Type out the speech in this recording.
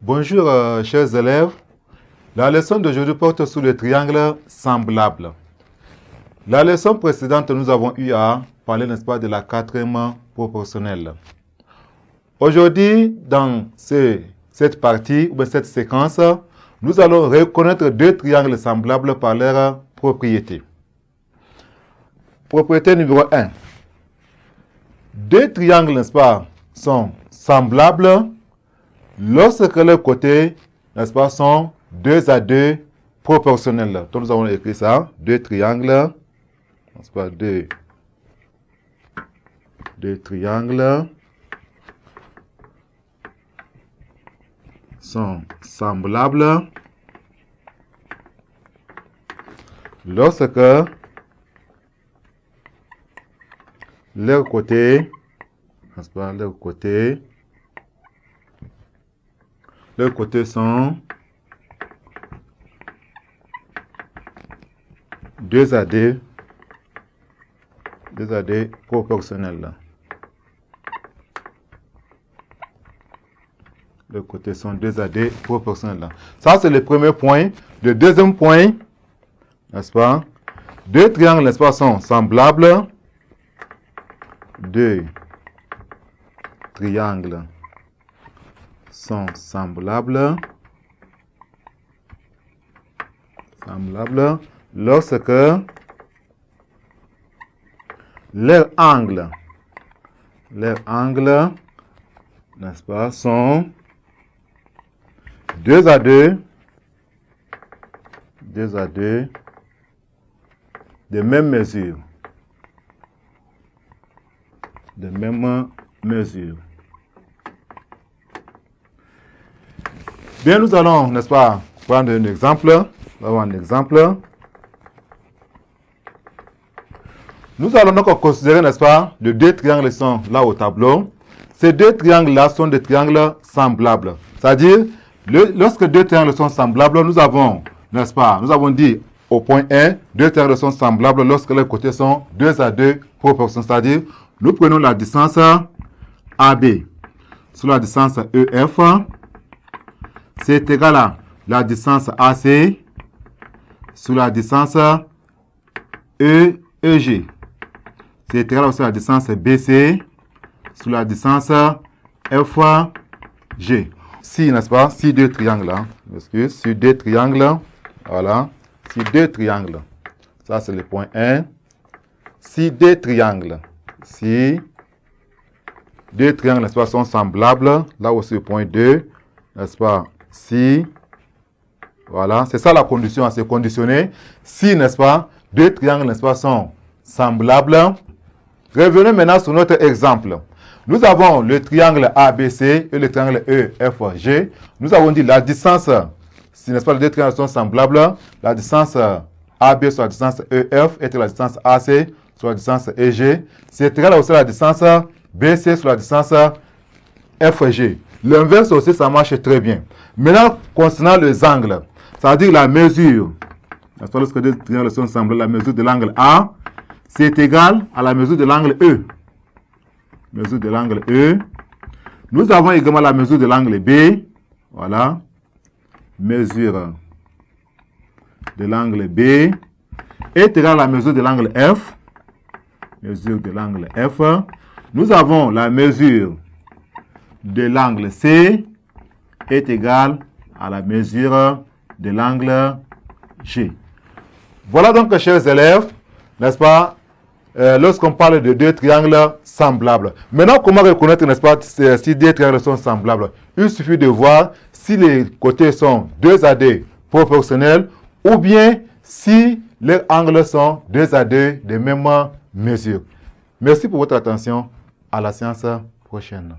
Bonjour chers élèves. La leçon d'aujourd'hui porte sur le triangle semblable. La leçon précédente, nous avons eu à parler, n'est-ce pas, de la quatrième proportionnelle. Aujourd'hui, dans cette partie, ou cette séquence, nous allons reconnaître deux triangles semblables par leurs propriétés. Propriété numéro 1. Deux triangles, n'est-ce pas, sont semblables lorsque leurs côtés, n'est-ce pas, sont 2 à 2 proportionnels. Donc nous avons écrit ça, deux triangles, n'est-ce pas, deux triangles sont semblables lorsque leurs côtés, n'est-ce pas, leurs côtés sont 2 à 2 proportionnels. Les côtés sont 2 à 2 proportionnels. Ça, c'est le premier point. Le deuxième point, n'est-ce pas? Deux triangles, n'est-ce pas, sont semblables. Deux triangles sont semblables lorsque leurs angles, n'est-ce pas, sont 2 à 2 de même mesure. Bien, nous allons, n'est-ce pas, prendre un exemple. Nous allons donc considérer, n'est-ce pas, les deux triangles qui sont là au tableau. Ces deux triangles-là sont des triangles semblables. C'est-à-dire, lorsque deux triangles sont semblables, nous avons, n'est-ce pas, nous avons dit au point 1, deux triangles sont semblables lorsque les côtés sont 2 à 2 proportionnels. C'est-à-dire, nous prenons la distance AB sur la distance EF, c'est égal à la distance AC sur la distance EG. C'est égal aussi à la distance BC sur la distance FG. Si, n'est-ce pas, si deux triangles, si deux triangles, voilà, si deux triangles, ça c'est le point 1, si deux triangles, n'est-ce pas, sont semblables, là aussi le point 2, n'est-ce pas, si, voilà, c'est ça la condition, c'est conditionné, si, n'est-ce pas, deux triangles, n'est-ce pas, sont semblables. Revenons maintenant sur notre exemple. Nous avons le triangle ABC et le triangle EFG. Nous avons dit la distance, si, n'est-ce pas, les deux triangles sont semblables, la distance AB sur la distance EF est la distance AC sur la distance EG. C'est égal aussi à la distance BC sur la distance FG. L'inverse aussi, ça marche très bien. Maintenant, concernant les angles, c'est-à-dire la mesure, n'est-ce pas, lorsque deux triangles sont semblables, la mesure de l'angle A, c'est égal à la mesure de l'angle E. Mesure de l'angle E. Nous avons également la mesure de l'angle B. Voilà. Mesure de l'angle B est égale à la mesure de l'angle F. Mesure de l'angle F. Nous avons la mesure de l'angle C est égale à la mesure de l'angle G. Voilà donc, chers élèves, n'est-ce pas, lorsqu'on parle de deux triangles semblables. Maintenant, comment reconnaître, n'est-ce pas, si deux triangles sont semblables? Il suffit de voir si les côtés sont 2 à 2 proportionnels ou bien si les angles sont 2 à 2 de même mesure. Merci pour votre attention. À la séance prochaine.